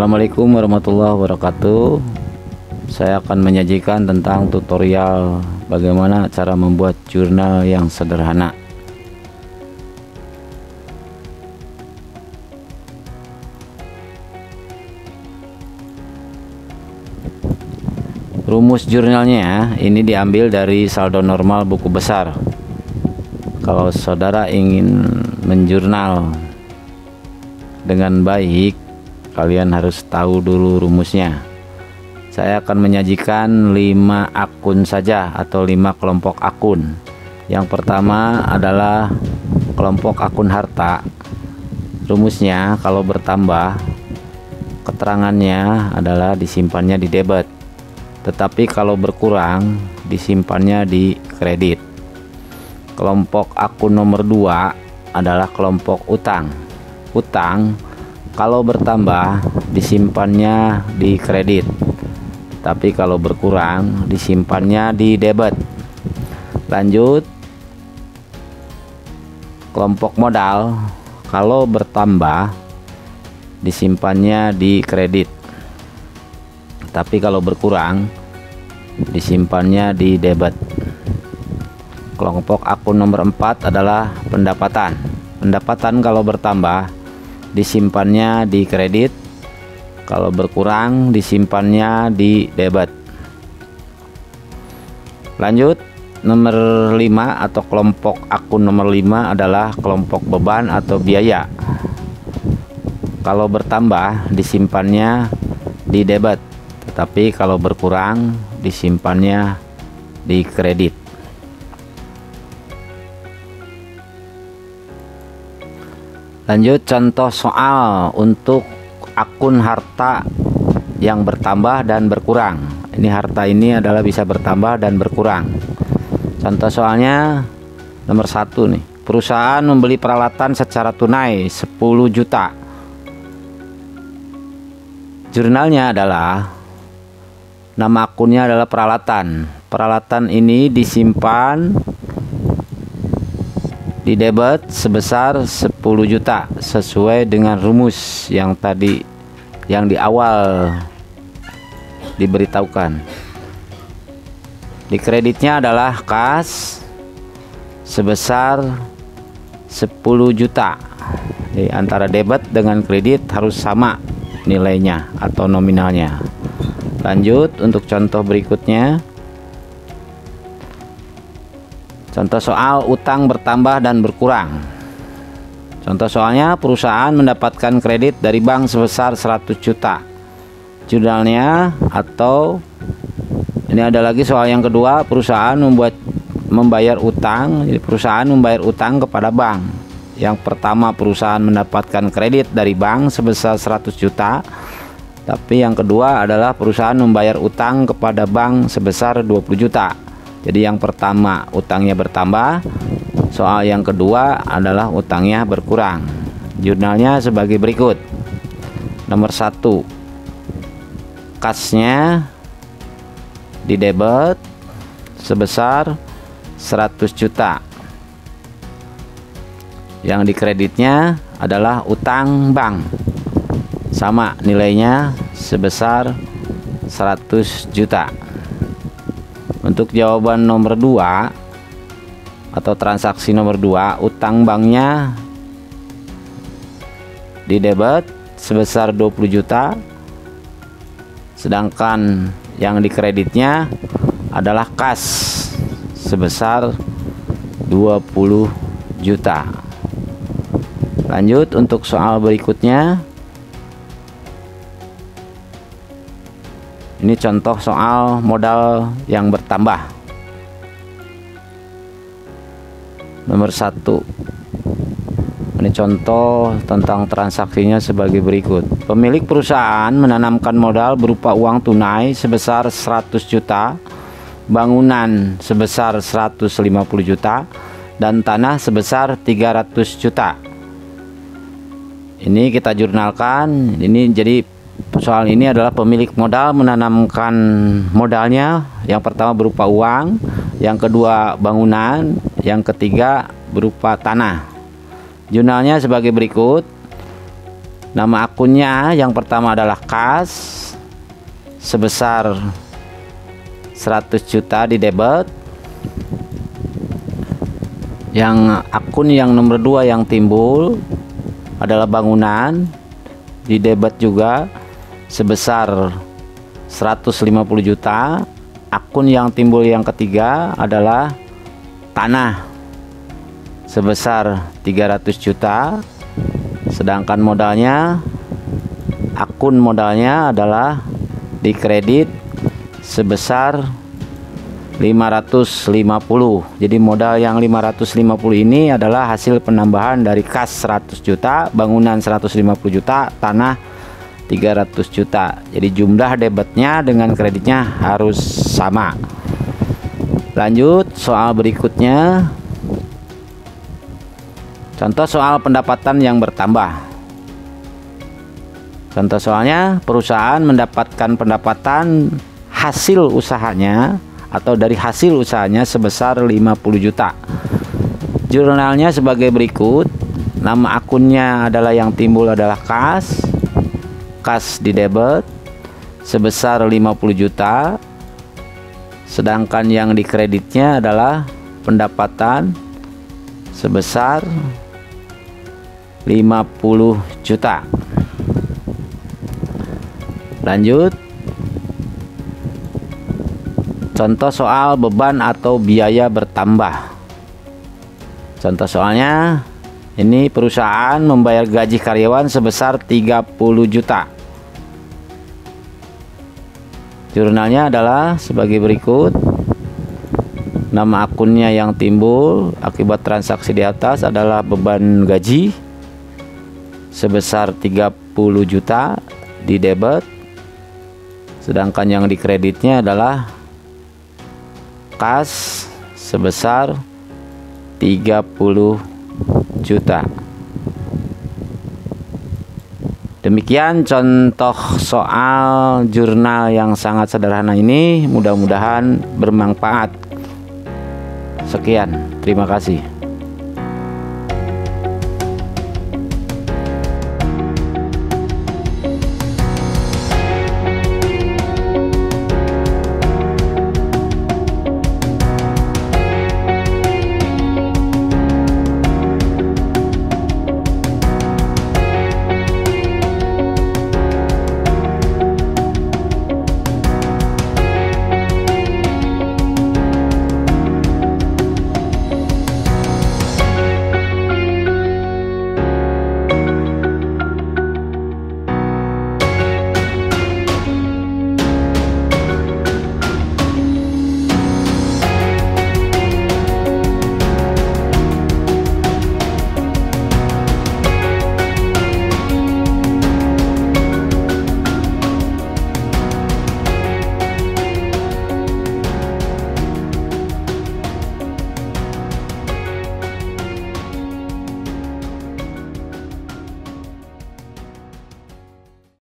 Assalamualaikum warahmatullahi wabarakatuh. Saya akan menyajikan tentang tutorial bagaimana cara membuat jurnal yang sederhana. Rumus jurnalnya ini diambil dari saldo normal buku besar. Kalau saudara ingin menjurnal dengan baik, kalian harus tahu dulu rumusnya. Saya akan menyajikan 5 akun saja atau 5 kelompok akun. Yang pertama adalah kelompok akun harta. Rumusnya kalau bertambah, keterangannya adalah disimpannya di debit, tetapi kalau berkurang disimpannya di kredit. Kelompok akun nomor 2 adalah kelompok utang. Utang kalau bertambah disimpannya di kredit, tapi kalau berkurang disimpannya di debit. Lanjut, kelompok modal kalau bertambah disimpannya di kredit, tapi kalau berkurang disimpannya di debit. Kelompok akun nomor 4 adalah pendapatan. Pendapatan kalau bertambah disimpannya di kredit, kalau berkurang disimpannya di debit. Lanjut, nomor 5 atau kelompok akun nomor 5 adalah kelompok beban atau biaya. Kalau bertambah disimpannya di debit, tetapi kalau berkurang disimpannya di kredit. Lanjut, contoh soal untuk akun harta yang bertambah dan berkurang. Ini harta ini adalah bisa bertambah dan berkurang. Contoh soalnya nomor 1 nih. Perusahaan membeli peralatan secara tunai 10 juta. Jurnalnya adalah, nama akunnya adalah peralatan. Peralatan ini disimpan di debit sebesar 10 juta sesuai dengan rumus yang tadi yang di awal diberitahukan. Di kreditnya adalah kas sebesar 10 juta. Jadi antara debit dengan kredit harus sama nilainya atau nominalnya. Lanjut untuk contoh berikutnya. Contoh soal utang bertambah dan berkurang. Contoh soalnya, perusahaan mendapatkan kredit dari bank sebesar 100 juta. Jurnalnya atau ini ada lagi soal yang kedua, perusahaan membayar utang. Jadi perusahaan membayar utang kepada bank. Yang pertama, perusahaan mendapatkan kredit dari bank sebesar 100 juta. Tapi yang kedua adalah perusahaan membayar utang kepada bank sebesar 20 juta. Jadi yang pertama utangnya bertambah, soal yang kedua adalah utangnya berkurang. Jurnalnya sebagai berikut. Nomor 1, kasnya di debit sebesar 100 juta. Yang di kreditnya adalah utang bank, sama nilainya sebesar 100 juta. Untuk jawaban nomor 2 atau transaksi nomor 2, utang banknya di debit sebesar 20 juta, sedangkan yang di kreditnya adalah kas sebesar 20 juta. Lanjut untuk soal berikutnya. Ini contoh soal modal yang bertambah. Nomor 1. Ini contoh tentang transaksinya sebagai berikut. Pemilik perusahaan menanamkan modal berupa uang tunai sebesar 100 juta, bangunan sebesar 150 juta, dan tanah sebesar 300 juta. Ini kita jurnalkan. Ini jadi soal ini adalah pemilik modal menanamkan modalnya. Yang pertama berupa uang, yang kedua bangunan, yang ketiga berupa tanah. Jurnalnya sebagai berikut. Nama akunnya yang pertama adalah kas sebesar 100 juta di debit. Yang akun yang nomor 2 yang timbul adalah bangunan di debit juga sebesar 150 juta. Akun yang timbul yang ketiga adalah tanah sebesar 300 juta. Sedangkan modalnya, akun modalnya adalah dikredit sebesar 550. Jadi modal yang 550 ini adalah hasil penambahan dari kas 100 juta, bangunan 150 juta, tanah 300 juta. Jadi jumlah debitnya dengan kreditnya harus sama. Lanjut soal berikutnya. Contoh soal pendapatan yang bertambah. Contoh soalnya, perusahaan mendapatkan pendapatan hasil usahanya atau dari hasil usahanya sebesar 50 juta. Jurnalnya sebagai berikut. Nama akunnya adalah yang timbul adalah kas di debit sebesar 50 juta. Sedangkan yang dikreditnya adalah pendapatan sebesar 50 juta. Lanjut. Contoh soal beban atau biaya bertambah. Contoh soalnya, ini perusahaan membayar gaji karyawan sebesar 30 juta. Jurnalnya adalah sebagai berikut. Nama akunnya yang timbul akibat transaksi di atas adalah beban gaji sebesar 30 juta di debit. Sedangkan yang dikreditnya adalah kas sebesar 30 juta. Demikian contoh soal jurnal yang sangat sederhana ini, mudah-mudahan bermanfaat. Sekian, terima kasih.